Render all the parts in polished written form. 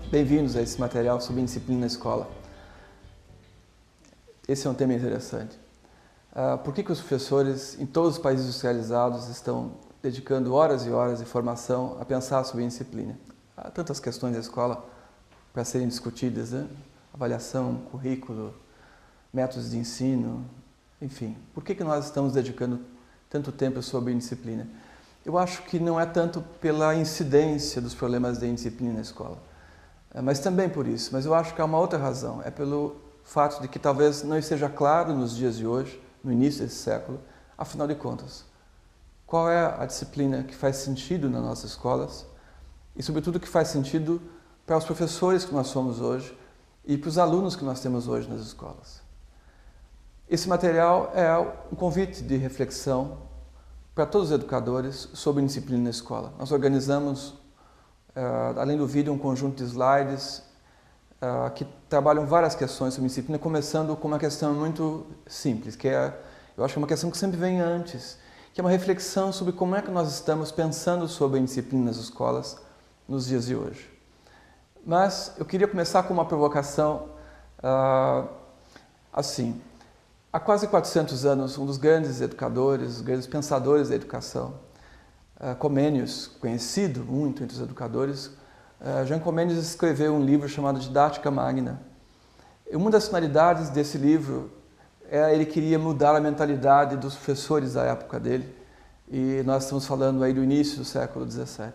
Bem-vindos a esse material sobre indisciplina na escola. Esse é um tema interessante. Por que os professores em todos os países industrializados estão dedicando horas e horas de formação a pensar sobre indisciplina? Há tantas questões da escola para serem discutidas, né? Avaliação, currículo, métodos de ensino, enfim. Por que nós estamos dedicando tanto tempo sobre indisciplina? Eu acho que não é tanto pela incidência dos problemas de indisciplina na escola, mas também por isso. Mas eu acho que há uma outra razão, é pelo fato de que talvez não esteja claro nos dias de hoje, no início desse século, afinal de contas, qual é a disciplina que faz sentido nas nossas escolas e, sobretudo, que faz sentido para os professores que nós somos hoje e para os alunos que nós temos hoje nas escolas. Esse material é um convite de reflexão para todos os educadores sobre disciplina na escola. Nós organizamos, além do vídeo, um conjunto de slides que trabalham várias questões sobre disciplina, começando com uma questão muito simples, que eu acho que é uma questão que sempre vem antes, que é uma reflexão sobre como é que nós estamos pensando sobre a disciplina nas escolas nos dias de hoje. Mas eu queria começar com uma provocação assim. Há quase 400 anos, um dos grandes educadores, grandes pensadores da educação, Comênios, conhecido muito entre os educadores, Jean Comênios escreveu um livro chamado Didática Magna. Uma das finalidades desse livro ele queria mudar a mentalidade dos professores da época dele, e nós estamos falando aí do início do século XVII.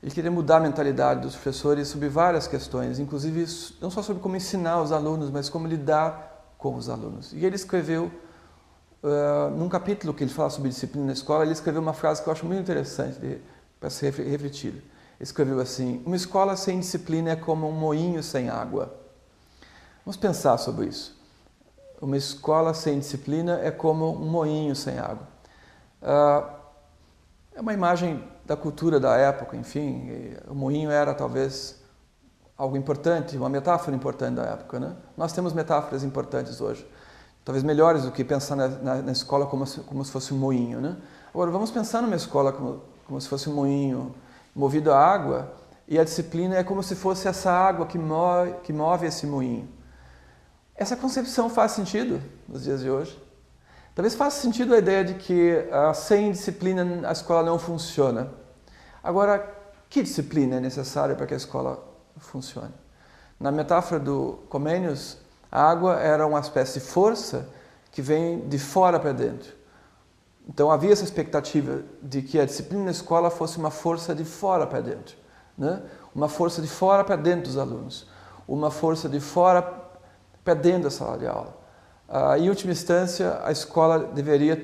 Ele queria mudar a mentalidade dos professores sobre várias questões, inclusive não só sobre como ensinar os alunos, mas como lidar com os alunos. E ele escreveu, num capítulo que ele fala sobre disciplina na escola, ele escreveu uma frase que eu acho muito interessante para ser refletida. Ele escreveu assim: uma escola sem disciplina é como um moinho sem água. Vamos pensar sobre isso. Uma escola sem disciplina é como um moinho sem água. É uma imagem da cultura da época, enfim. O moinho era talvez algo importante, uma metáfora importante da época, né? Nós temos metáforas importantes hoje, talvez melhores do que pensar na escola como se fosse um moinho, né? Agora, vamos pensar numa escola como se fosse um moinho movido a água, e a disciplina é como se fosse essa água que move esse moinho. Essa concepção faz sentido nos dias de hoje? Talvez faça sentido a ideia de que sem disciplina a escola não funciona. Agora, que disciplina é necessária para que a escola funcione? Na metáfora do Comênios, a água era uma espécie de força que vem de fora para dentro. Então havia essa expectativa de que a disciplina na escola fosse uma força de fora para dentro, né? Uma força de fora para dentro dos alunos, uma força de fora para dentro da sala de aula. Em última instância, a escola deveria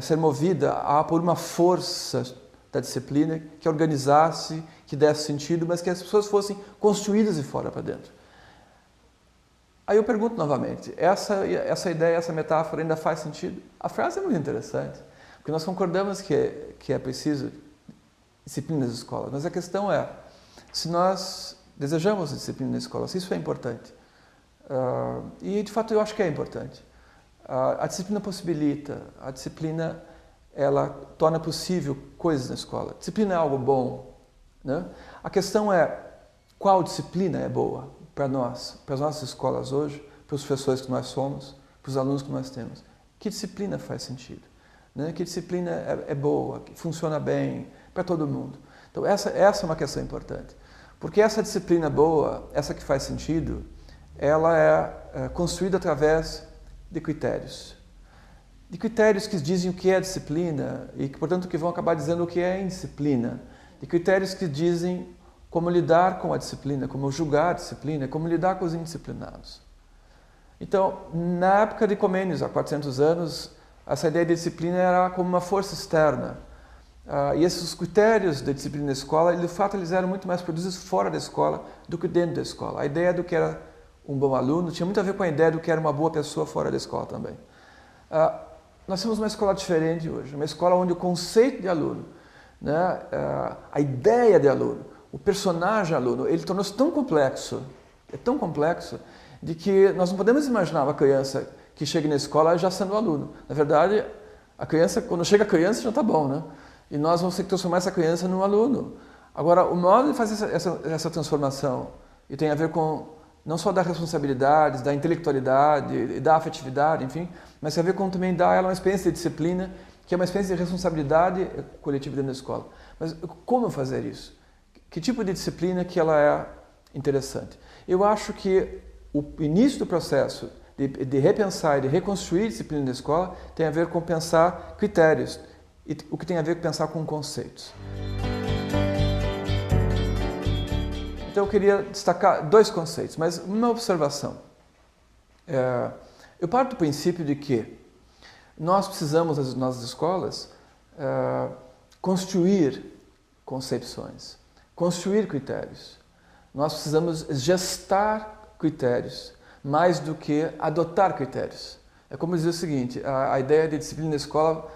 ser movida por uma força da disciplina que organizasse, que desse sentido, mas que as pessoas fossem construídas de fora para dentro. Aí eu pergunto novamente, essa ideia, essa metáfora ainda faz sentido? A frase é muito interessante, porque nós concordamos que é preciso disciplina nas escolas, mas a questão é, se nós desejamos disciplina na escola, se isso é importante, e de fato eu acho que é importante. A disciplina possibilita, a disciplina ela torna possível coisas na escola. Disciplina é algo bom, né? A questão é qual disciplina é boa para nós, para as nossas escolas hoje, para os professores que nós somos, para os alunos que nós temos. Que disciplina faz sentido? Né? Que disciplina é boa, que funciona bem para todo mundo? Então essa é uma questão importante. Porque essa disciplina boa, essa que faz sentido, ela é construída através de critérios. De critérios que dizem o que é disciplina e que, portanto, que vão acabar dizendo o que é indisciplina. De critérios que dizem como lidar com a disciplina, como julgar a disciplina, como lidar com os indisciplinados. Então, na época de Comênios, há 400 anos, essa ideia de disciplina era como uma força externa. E esses critérios de disciplina na escola, de fato, eles eram muito mais produzidos fora da escola do que dentro da escola. A ideia do que era um bom aluno tinha muito a ver com a ideia do que era uma boa pessoa fora da escola também. Nós temos uma escola diferente hoje, uma escola onde o conceito de aluno, né, a ideia de aluno, o personagem aluno, ele tornou-se tão complexo, de que nós não podemos imaginar uma criança que chega na escola já sendo aluno. Na verdade, a criança, quando chega a criança já está bom, né? E nós vamos ter que transformar essa criança num aluno. Agora, o modo de fazer essa transformação, e tem a ver com não só da responsabilidade, da intelectualidade, da afetividade, enfim, mas tem a ver com também dar a ela uma experiência de disciplina, que é uma experiência de responsabilidade coletiva dentro da escola. Mas como fazer isso? Que tipo de disciplina que ela é interessante? Eu acho que o início do processo de repensar e de reconstruir a disciplina da escola tem a ver com pensar critérios, e o que tem a ver com pensar com conceitos. Então eu queria destacar dois conceitos, mas uma observação. Eu parto do princípio de que nós precisamos, nas nossas escolas, construir concepções, construir critérios. Nós precisamos gestar critérios, mais do que adotar critérios. É como dizer o seguinte, a ideia de disciplina na escola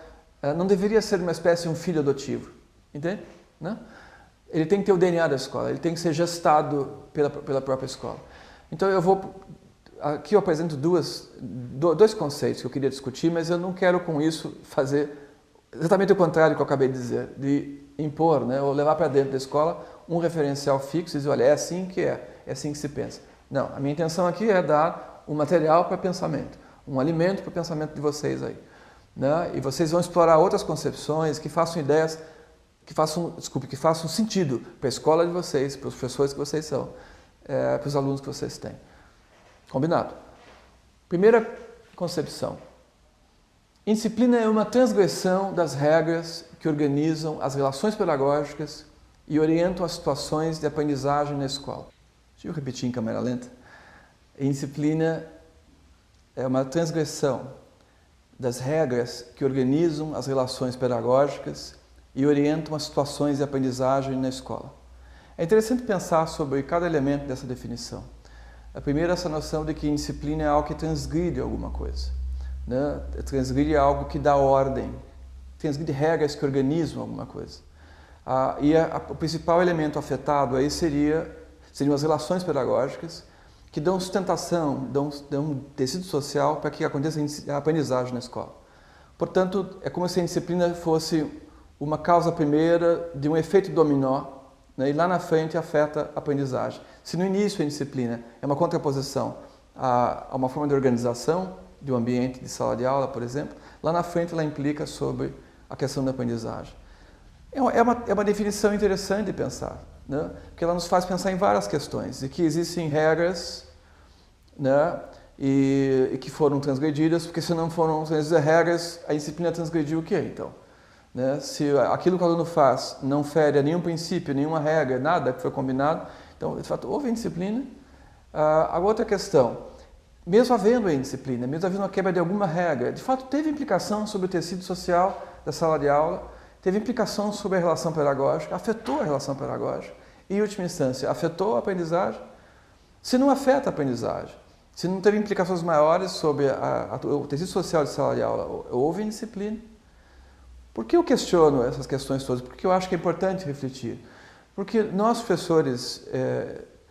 não deveria ser uma espécie de um filho adotivo, entende? Não? Ele tem que ter o DNA da escola, ele tem que ser gestado pela própria escola. Então aqui eu apresento dois conceitos que eu queria discutir, mas eu não quero com isso fazer exatamente o contrário do que eu acabei de dizer, de impor, né, ou levar para dentro da escola um referencial fixo e dizer, olha, é assim que é assim que se pensa. Não, a minha intenção aqui é dar um material para pensamento, um alimento para o pensamento de vocês aí. Né? E vocês vão explorar outras concepções que façam ideias, que façam sentido para a escola de vocês, para os professores que vocês são, para os alunos que vocês têm. Combinado? Primeira concepção. Indisciplina é uma transgressão das regras que organizam as relações pedagógicas e orientam as situações de aprendizagem na escola. Deixa eu repetir em câmera lenta. Indisciplina é uma transgressão das regras que organizam as relações pedagógicas e orientam as situações de aprendizagem na escola. É interessante pensar sobre cada elemento dessa definição. A primeira é essa noção de que indisciplina é algo que transgride alguma coisa. Né? Transgride algo que dá ordem, transgride regras que organizam alguma coisa. O principal elemento afetado aí seriam as relações pedagógicas que dão sustentação, dão um tecido social para que aconteça a aprendizagem na escola. Portanto, é como se a indisciplina fosse uma causa primeira de um efeito dominó, né, e lá na frente afeta a aprendizagem. Se no início a indisciplina é uma contraposição a uma forma de organização de um ambiente de sala de aula, por exemplo, lá na frente ela implica sobre a questão da aprendizagem. É uma definição interessante de pensar, né, porque ela nos faz pensar em várias questões, e que existem regras, né, e que foram transgredidas, porque se não foram transgredidas regras, a indisciplina transgrediu o quê, então? Né? Se aquilo que o aluno faz não fere a nenhum princípio, nenhuma regra, nada que foi combinado, então, de fato, houve indisciplina. A outra questão, mesmo havendo a indisciplina, mesmo havendo uma quebra de alguma regra, de fato, teve implicação sobre o tecido social da sala de aula, teve implicação sobre a relação pedagógica, afetou a relação pedagógica e, em última instância, afetou a aprendizagem. Se não afeta a aprendizagem, se não teve implicações maiores sobre o tecido social de sala de aula, houve indisciplina. Por que eu questiono essas questões todas? Porque eu acho que é importante refletir. Porque nós, professores,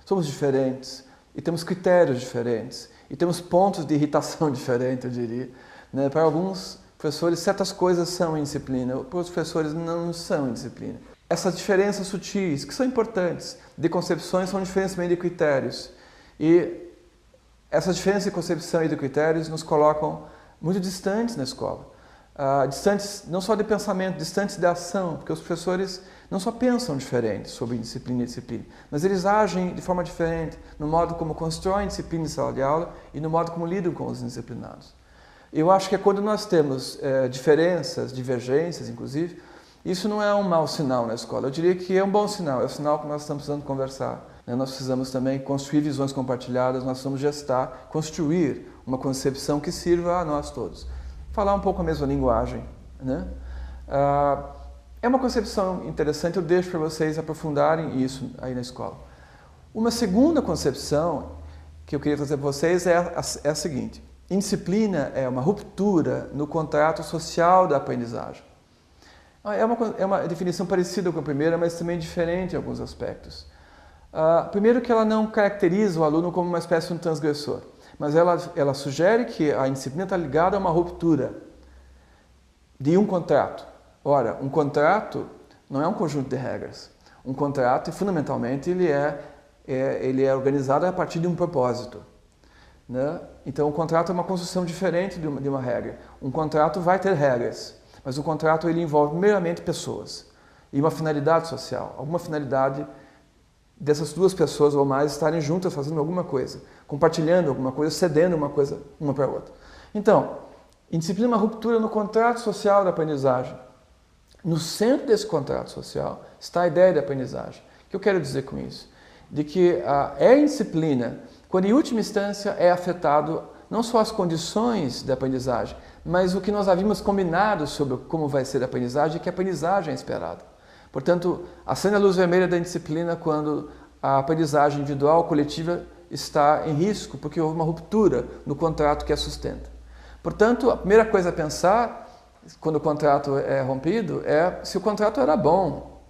somos diferentes e temos critérios diferentes e temos pontos de irritação diferentes, eu diria. Né? Para alguns professores, certas coisas são indisciplina, para outros professores não são indisciplina. Essas diferenças sutis, que são importantes, de concepções, são diferentes também de critérios. E essas diferenças de concepção e de critérios nos colocam muito distantes na escola. Distantes não só de pensamento, distantes de ação, porque os professores não só pensam diferente sobre disciplina e disciplina, mas eles agem de forma diferente no modo como constroem disciplina em sala de aula e no modo como lidam com os indisciplinados. Eu acho que é quando nós temos diferenças, divergências, inclusive, isso não é um mau sinal na escola. Eu diria que é um bom sinal, é o sinal que nós estamos precisando conversar. Né? Nós precisamos também construir visões compartilhadas, nós precisamos gestar, construir uma concepção que sirva a nós todos. Falar um pouco a mesma linguagem. Né? É uma concepção interessante, eu deixo para vocês aprofundarem isso aí na escola. Uma segunda concepção que eu queria trazer para vocês é a seguinte. Indisciplina é uma ruptura no contrato social da aprendizagem. É uma definição parecida com a primeira, mas também diferente em alguns aspectos. Primeiro que ela não caracteriza o aluno como uma espécie de um transgressor, mas ela sugere que a indisciplina está ligada a uma ruptura de um contrato. Ora, um contrato não é um conjunto de regras. Um contrato, fundamentalmente, ele é organizado a partir de um propósito, né? Então, o contrato é uma construção diferente de uma regra. Um contrato vai ter regras, mas o contrato ele envolve meramente pessoas e uma finalidade social, alguma finalidade dessas duas pessoas ou mais estarem juntas fazendo alguma coisa, compartilhando alguma coisa, cedendo uma coisa uma para a outra. Então, indisciplina é uma ruptura no contrato social da aprendizagem. No centro desse contrato social está a ideia de aprendizagem. O que eu quero dizer com isso? De que é indisciplina quando, em última instância, é afetado não só as condições da aprendizagem, mas o que nós havíamos combinado sobre como vai ser a aprendizagem, que a aprendizagem é esperada. Portanto, acende a luz vermelha da indisciplina quando a aprendizagem individual ou coletiva está em risco, porque houve uma ruptura no contrato que a sustenta. Portanto, a primeira coisa a pensar, quando o contrato é rompido, é se o contrato era bom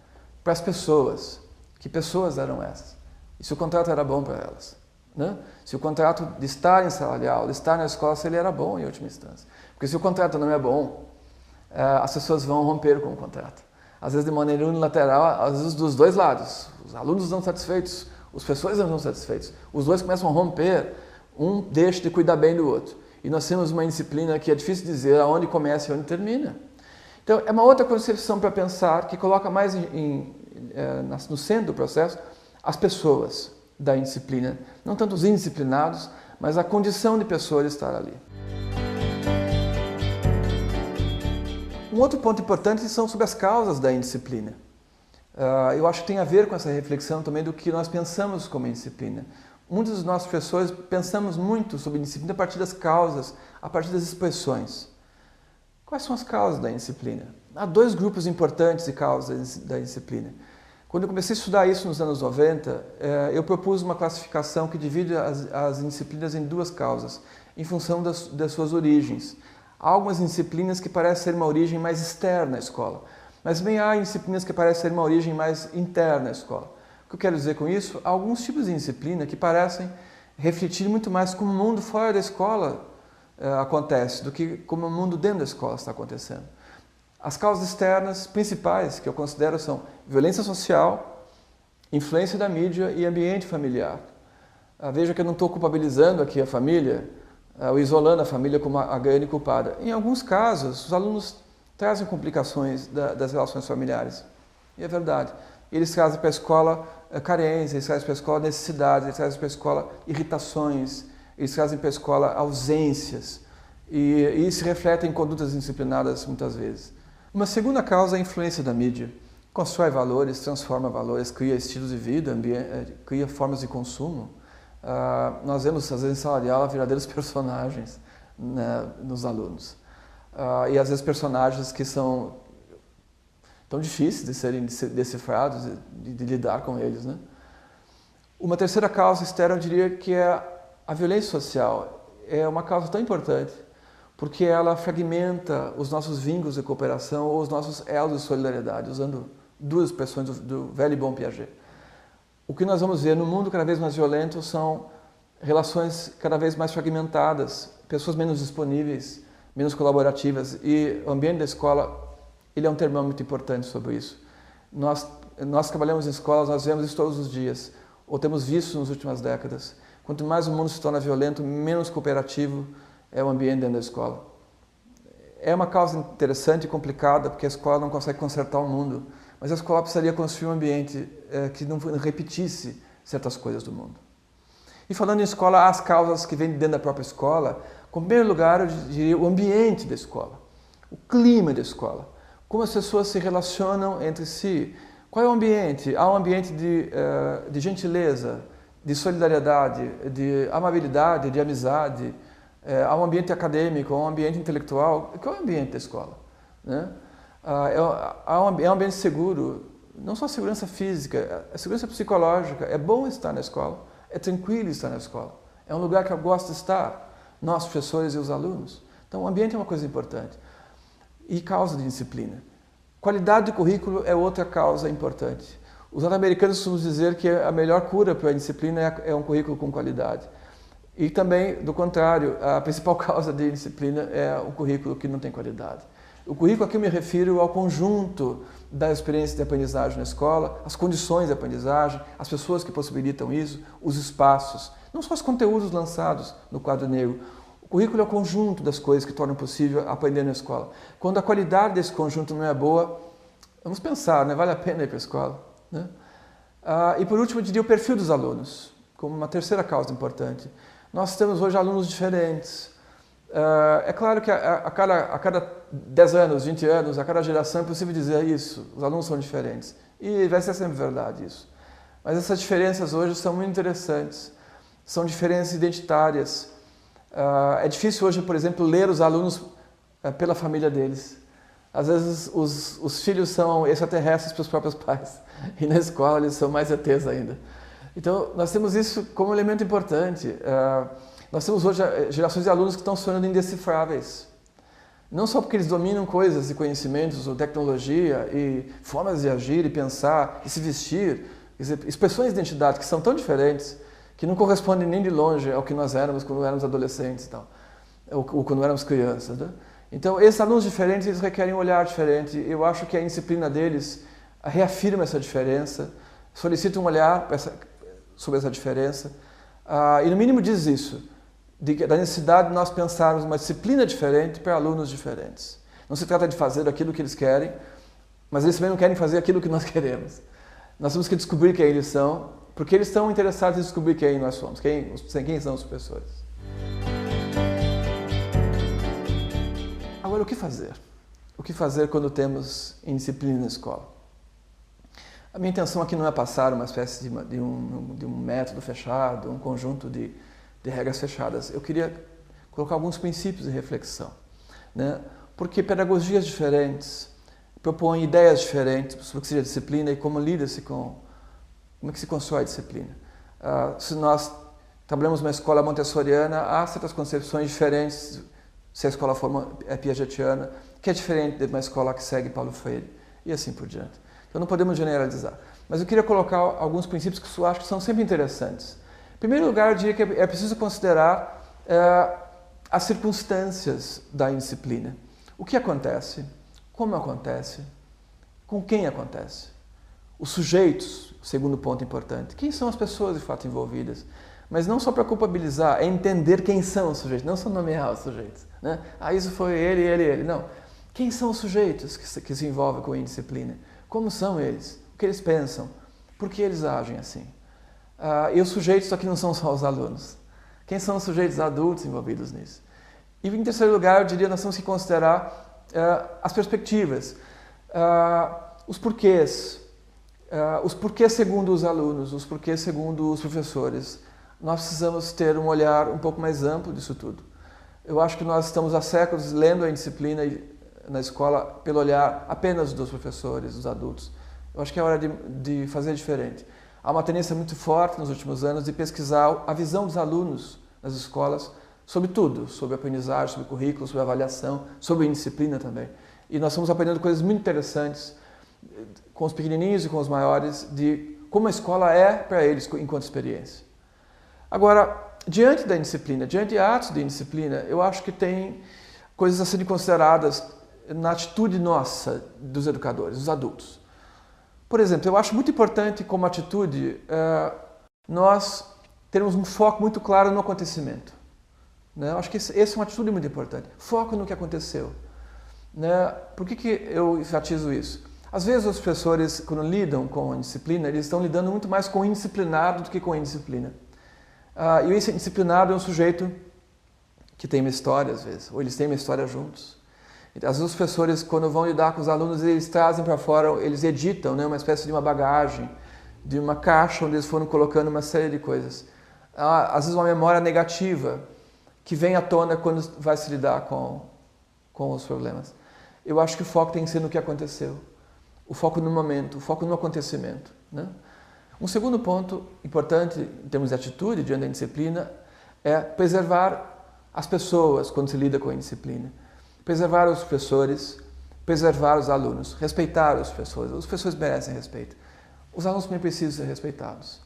para as pessoas. Que pessoas eram essas? E se o contrato era bom para elas? Né? Se o contrato de estar em sala de aula, de estar na escola, se ele era bom em última instância. Porque se o contrato não é bom, as pessoas vão romper com o contrato. Às vezes de maneira unilateral, às vezes dos dois lados. Os alunos não satisfeitos, os professores não estão satisfeitos. Os dois começam a romper, um deixa de cuidar bem do outro. E nós temos uma disciplina que é difícil dizer aonde começa e onde termina. Então, é uma outra concepção para pensar que coloca mais no centro do processo as pessoas da indisciplina. Não tanto os indisciplinados, mas a condição de pessoa de estar ali. Um outro ponto importante são sobre as causas da indisciplina. Eu acho que tem a ver com essa reflexão também do que nós pensamos como indisciplina. Muitos dos nossos professores pensamos muito sobre indisciplina a partir das causas, a partir das expressões. Quais são as causas da indisciplina? Há dois grupos importantes de causas da indisciplina. Quando eu comecei a estudar isso nos anos 90, eu propus uma classificação que divide as indisciplinas em duas causas, em função das suas origens. Há algumas indisciplinas que parecem ser uma origem mais externa à escola, mas também há indisciplinas que parecem ser uma origem mais interna à escola. O que eu quero dizer com isso? Há alguns tipos de indisciplina que parecem refletir muito mais como o mundo fora da escola acontece, do que como o mundo dentro da escola está acontecendo. As causas externas principais que eu considero são violência social, influência da mídia e ambiente familiar. Veja que eu não estou culpabilizando aqui a família, ou isolando a família como a grande culpada. Em alguns casos, os alunos trazem complicações das relações familiares. E é verdade. Eles trazem para a escola carência, eles trazem para a escola necessidades, eles trazem para a escola irritações, eles trazem para a escola ausências. E isso se reflete em condutas indisciplinadas muitas vezes. Uma segunda causa é a influência da mídia. Constrói valores, transforma valores, cria estilos de vida, cria formas de consumo. Nós vemos, às vezes, em sala de aula, verdadeiros personagens, né, nos alunos. E, às vezes, personagens que são tão difíceis de serem decifrados, de lidar com eles, né? Uma terceira causa externa, eu diria que é a violência social. É uma causa tão importante, porque ela fragmenta os nossos vínculos de cooperação ou os nossos elos de solidariedade, usando duas expressões do velho e bom Piaget. O que nós vamos ver no mundo cada vez mais violento são relações cada vez mais fragmentadas, pessoas menos disponíveis, menos colaborativas, e o ambiente da escola ele é um termômetro importante sobre isso. Nós trabalhamos em escolas, nós vemos isso todos os dias, ou temos visto nas últimas décadas. Quanto mais o mundo se torna violento, menos cooperativo é o ambiente dentro da escola. É uma causa interessante e complicada, porque a escola não consegue consertar o mundo, mas a escola precisaria construir um ambiente que não repetisse certas coisas do mundo. E falando em escola, há as causas que vêm dentro da própria escola. Em primeiro lugar, eu diria o ambiente da escola, o clima da escola, como as pessoas se relacionam entre si. Qual é o ambiente? Há um ambiente de gentileza, de solidariedade, de amabilidade, de amizade. Há um ambiente acadêmico, há um ambiente intelectual. Qual é o ambiente da escola? Né? É um ambiente seguro, não só segurança física, é segurança psicológica. É bom estar na escola, é tranquilo estar na escola. É um lugar que eu gosto de estar, nós, professores e os alunos. Então, o ambiente é uma coisa importante. E causa de disciplina. Qualidade de currículo é outra causa importante. Os norte-americanos costumam dizer que a melhor cura para a disciplina é um currículo com qualidade. E também, do contrário, a principal causa de disciplina é o currículo que não tem qualidade. O currículo aqui eu me refiro ao conjunto da experiência de aprendizagem na escola, as condições de aprendizagem, as pessoas que possibilitam isso, os espaços, não só os conteúdos lançados no quadro negro. O currículo é o conjunto das coisas que tornam possível aprender na escola. Quando a qualidade desse conjunto não é boa, vamos pensar, né? Vale a pena ir para a escola, né? E por último, eu diria o perfil dos alunos, como uma terceira causa importante. Nós temos hoje alunos diferentes. É claro que a cada 10 anos, 20 anos, a cada geração é possível dizer isso, os alunos são diferentes. E vai ser sempre verdade isso. Mas essas diferenças hoje são muito interessantes, são diferenças identitárias. É difícil hoje, por exemplo, ler os alunos pela família deles. Às vezes os filhos são extraterrestres para os próprios pais, e na escola eles são mais ETs ainda. Então, nós temos isso como elemento importante. Nós temos hoje gerações de alunos que estão se tornando indecifráveis. Não só porque eles dominam coisas e conhecimentos, ou tecnologia, e formas de agir e pensar, e se vestir, expressões de identidade que são tão diferentes, que não correspondem nem de longe ao que nós éramos quando éramos adolescentes, e tal, ou quando éramos crianças, né? Então, esses alunos diferentes, eles requerem um olhar diferente. Eu acho que a disciplina deles reafirma essa diferença, solicita um olhar sobre essa diferença, e no mínimo diz isso, da necessidade de nós pensarmos uma disciplina diferente para alunos diferentes. Não se trata de fazer aquilo que eles querem, mas eles também não querem fazer aquilo que nós queremos. Nós temos que descobrir quem eles são, porque eles estão interessados em descobrir quem nós somos, quem são os professores. Agora, o que fazer? O que fazer quando temos indisciplina na escola? A minha intenção aqui não é passar uma espécie de um método fechado, um conjunto de regras fechadas. Eu queria colocar alguns princípios de reflexão, né? Porque pedagogias diferentes propõem ideias diferentes sobre o que seja disciplina e como lida-se como é que se constrói a disciplina. Se nós trabalhamos numa escola montessoriana, há certas concepções diferentes, se a escola for piagetiana, que é diferente de uma escola que segue Paulo Freire, e assim por diante. Então não podemos generalizar. Mas eu queria colocar alguns princípios que eu acho que são sempre interessantes. Em primeiro lugar, eu diria que é preciso considerar as circunstâncias da indisciplina. O que acontece, como acontece, com quem acontece. Os sujeitos, segundo ponto importante. Quem são as pessoas de fato envolvidas? Mas não só para culpabilizar, é entender quem são os sujeitos, não só nomear os sujeitos, né? Isso foi ele. Não. Quem são os sujeitos que se envolvem com a indisciplina? Como são eles? O que eles pensam? Por que eles agem assim? E os sujeitos aqui não são só os alunos. Quem são os sujeitos adultos envolvidos nisso? E em terceiro lugar, eu diria que nós temos que considerar as perspectivas, os porquês segundo os alunos, os porquês segundo os professores. Nós precisamos ter um olhar um pouco mais amplo disso tudo. Eu acho que nós estamos há séculos lendo a indisciplina na escola pelo olhar apenas dos professores, dos adultos. Eu acho que é hora de fazer diferente. Há uma tendência muito forte nos últimos anos de pesquisar a visão dos alunos nas escolas sobre tudo, sobre aprendizagem, sobre currículo, sobre avaliação, sobre indisciplina também. E nós estamos aprendendo coisas muito interessantes com os pequenininhos e com os maiores de como a escola é para eles enquanto experiência. Agora, diante da indisciplina, diante de atos de indisciplina, eu acho que tem coisas a serem consideradas na atitude nossa dos educadores, dos adultos. Por exemplo, eu acho muito importante como atitude nós termos um foco muito claro no acontecimento, né? Eu acho que essa é uma atitude muito importante. Foco no que aconteceu, né? Por que eu enfatizo isso? Às vezes os professores, quando lidam com a indisciplina, eles estão lidando muito mais com o indisciplinado do que com a indisciplina. E o indisciplinado é um sujeito que tem uma história, às vezes, ou eles têm uma história juntos. Às vezes os professores, quando vão lidar com os alunos, eles trazem para fora, eles editam, né, uma espécie de uma bagagem, de uma caixa onde eles foram colocando uma série de coisas. Às vezes uma memória negativa que vem à tona quando vai se lidar com os problemas. Eu acho que o foco tem que ser no que aconteceu. O foco no momento, o foco no acontecimento, né? Um segundo ponto importante em termos de atitude diante da indisciplina é preservar as pessoas quando se lida com a indisciplina. Preservar os professores, preservar os alunos, respeitar os professores merecem respeito. Os alunos também precisam ser respeitados,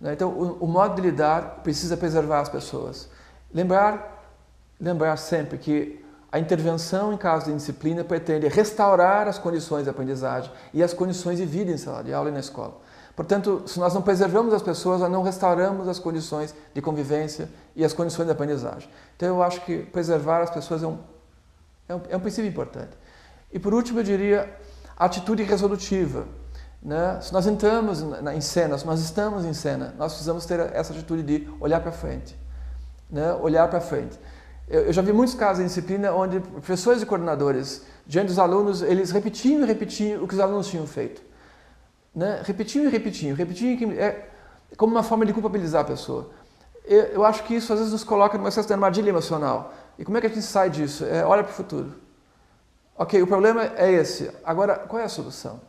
né? Então, o modo de lidar precisa preservar as pessoas. Lembrar sempre que A intervenção em caso de indisciplina pretende restaurar as condições de aprendizagem e as condições de vida em sala de aula e na escola. Portanto, se nós não preservamos as pessoas, nós não restauramos as condições de convivência e as condições de aprendizagem. Então, eu acho que preservar as pessoas é um princípio importante. E, por último, eu diria a atitude resolutiva. Né? Se nós entramos em cena, se nós estamos em cena, nós precisamos ter essa atitude de olhar para frente. Né? Olhar para frente. Eu já vi muitos casos em disciplina onde professores e coordenadores, diante dos alunos, eles repetiam e repetiam o que os alunos tinham feito. Né? Repetiam e repetiam, como uma forma de culpabilizar a pessoa. Eu acho que isso às vezes nos coloca numa espécie de armadilha emocional. E como é que a gente sai disso? Olha para o futuro. Ok, o problema é esse. Agora, qual é a solução?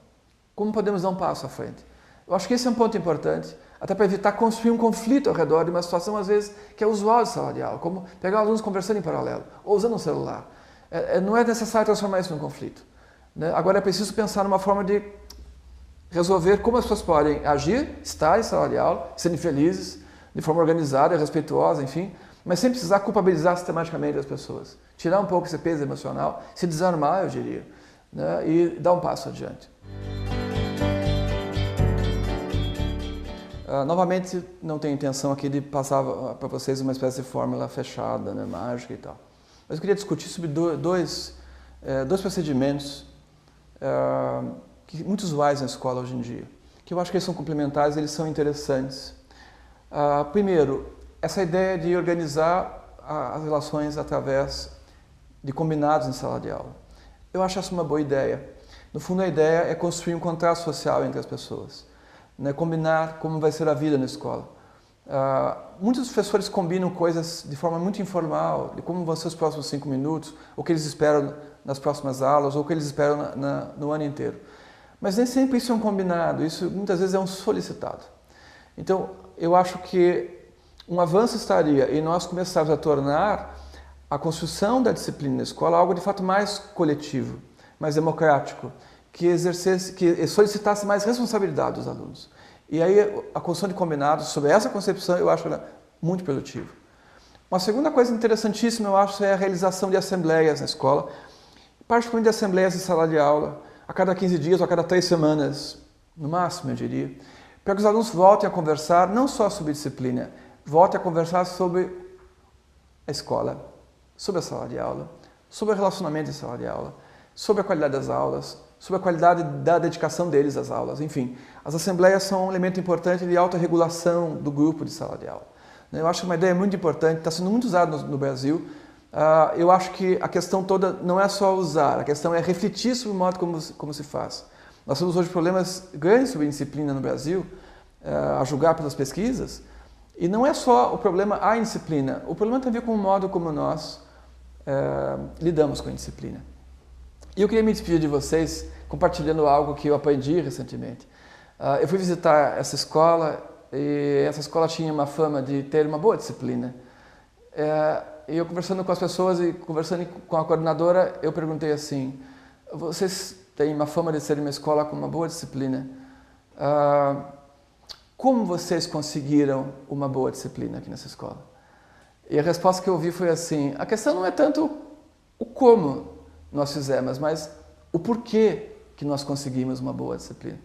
Como podemos dar um passo à frente? Eu acho que esse é um ponto importante, até para evitar construir um conflito ao redor de uma situação, às vezes, que é usual de sala de aula, como pegar alunos conversando em paralelo, ou usando um celular. Não é necessário transformar isso num conflito. Né? Agora é preciso pensar numa forma de resolver como as pessoas podem agir, estar em sala de aula, serem felizes, de forma organizada, respeituosa, enfim, mas sem precisar culpabilizar sistematicamente as pessoas. Tirar um pouco esse peso emocional, se desarmar, eu diria, né? E dar um passo adiante. Novamente, não tenho intenção aqui de passar para vocês uma espécie de fórmula fechada, né, mágica e tal. Mas eu queria discutir sobre dois procedimentos muito usuais na escola hoje em dia, que eu acho que eles são complementares, eles são interessantes. Primeiro, essa ideia de organizar as relações através de combinados em sala de aula. Eu acho essa uma boa ideia. No fundo, a ideia é construir um contrato social entre as pessoas, né? Combinar como vai ser a vida na escola. Muitos professores combinam coisas de forma muito informal, de como vão ser os próximos 5 minutos, o que eles esperam nas próximas aulas, ou o que eles esperam no ano inteiro. Mas nem sempre isso é um combinado, isso muitas vezes é um solicitado. Então, eu acho que um avanço estaria em nós começarmos a tornar a construção da disciplina na escola algo de fato mais coletivo, mais democrático, que solicitasse mais responsabilidade dos alunos. E aí a construção de combinados, sobre essa concepção, eu acho ela muito produtiva. Uma segunda coisa interessantíssima, eu acho, é a realização de assembleias na escola, particularmente de assembleias em sala de aula, a cada 15 dias ou a cada 3 semanas, no máximo, eu diria, para que os alunos voltem a conversar, não só sobre disciplina, voltem a conversar sobre a escola, sobre a sala de aula, sobre o relacionamento em sala de aula, sobre a qualidade das aulas, sobre a qualidade da dedicação deles às aulas, enfim. As assembleias são um elemento importante de autorregulação do grupo de sala de aula. Eu acho que uma ideia muito importante, está sendo muito usada no Brasil. Eu acho que a questão toda não é só usar, a questão é refletir sobre o modo como se faz. Nós temos hoje problemas grandes sobre indisciplina no Brasil, a julgar pelas pesquisas, e não é só o problema a indisciplina, o problema tem a ver com o modo como nós lidamos com a indisciplina. E eu queria me despedir de vocês compartilhando algo que eu aprendi recentemente. Eu fui visitar essa escola e essa escola tinha uma fama de ter uma boa disciplina. E eu conversando com as pessoas e conversando com a coordenadora, eu perguntei assim, vocês têm uma fama de ser uma escola com uma boa disciplina. Como vocês conseguiram uma boa disciplina aqui nessa escola? E a resposta que eu ouvi foi assim, a questão não é tanto o como nós fizemos, mas o porquê que nós conseguimos uma boa disciplina.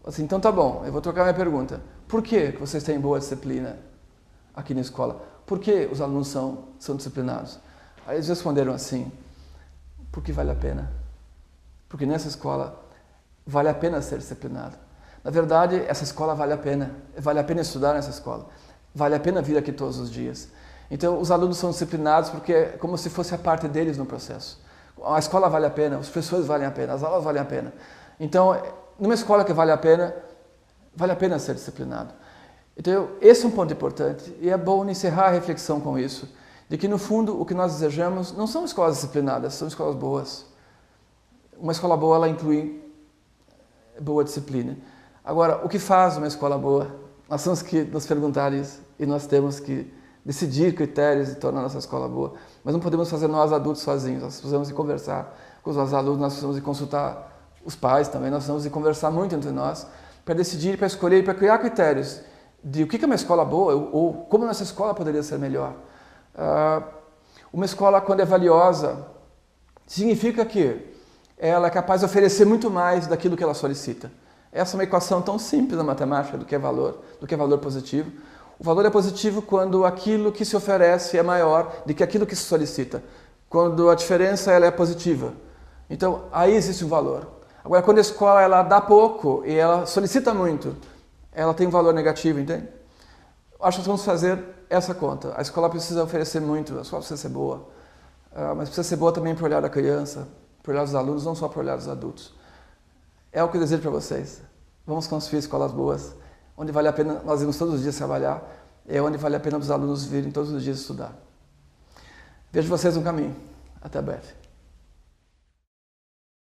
Assim, então tá bom, eu vou trocar minha pergunta. Por que vocês têm boa disciplina aqui na escola? Por que os alunos são disciplinados? Aí eles responderam assim, porque vale a pena. Porque nessa escola vale a pena ser disciplinado. Na verdade, essa escola vale a pena estudar nessa escola, vale a pena vir aqui todos os dias. Então, os alunos são disciplinados porque é como se fosse a parte deles no processo. A escola vale a pena, os professores valem a pena, as aulas valem a pena. Então, numa escola que vale a pena ser disciplinado. Então, esse é um ponto importante e é bom encerrar a reflexão com isso, de que no fundo o que nós desejamos não são escolas disciplinadas, são escolas boas. Uma escola boa, ela inclui boa disciplina. Agora, o que faz uma escola boa? Nós temos que nos perguntar isso e nós temos que decidir critérios de tornar a nossa escola boa. Mas não podemos fazer nós adultos sozinhos, nós precisamos de conversar com os nossos alunos, nós precisamos de consultar os pais também, nós precisamos de conversar muito entre nós para decidir, para escolher e para criar critérios de o que é uma escola boa ou como nossa escola poderia ser melhor. Uma escola, quando é valiosa, significa que ela é capaz de oferecer muito mais daquilo que ela solicita. Essa é uma equação tão simples na matemática do que é valor positivo. O valor é positivo quando aquilo que se oferece é maior do que aquilo que se solicita. Quando a diferença ela é positiva. Então, aí existe um valor. Agora, quando a escola ela dá pouco e ela solicita muito, ela tem um valor negativo, entende? Acho que nós vamos fazer essa conta. A escola precisa oferecer muito, a escola precisa ser boa. Mas precisa ser boa também para o olhar da criança, para o olhar dos alunos, não só para o olhar dos adultos. É o que eu desejo para vocês. Vamos construir escolas boas, onde vale a pena nós irmos todos os dias trabalhar, é onde vale a pena os alunos virem todos os dias estudar. Vejo vocês no caminho. Até breve.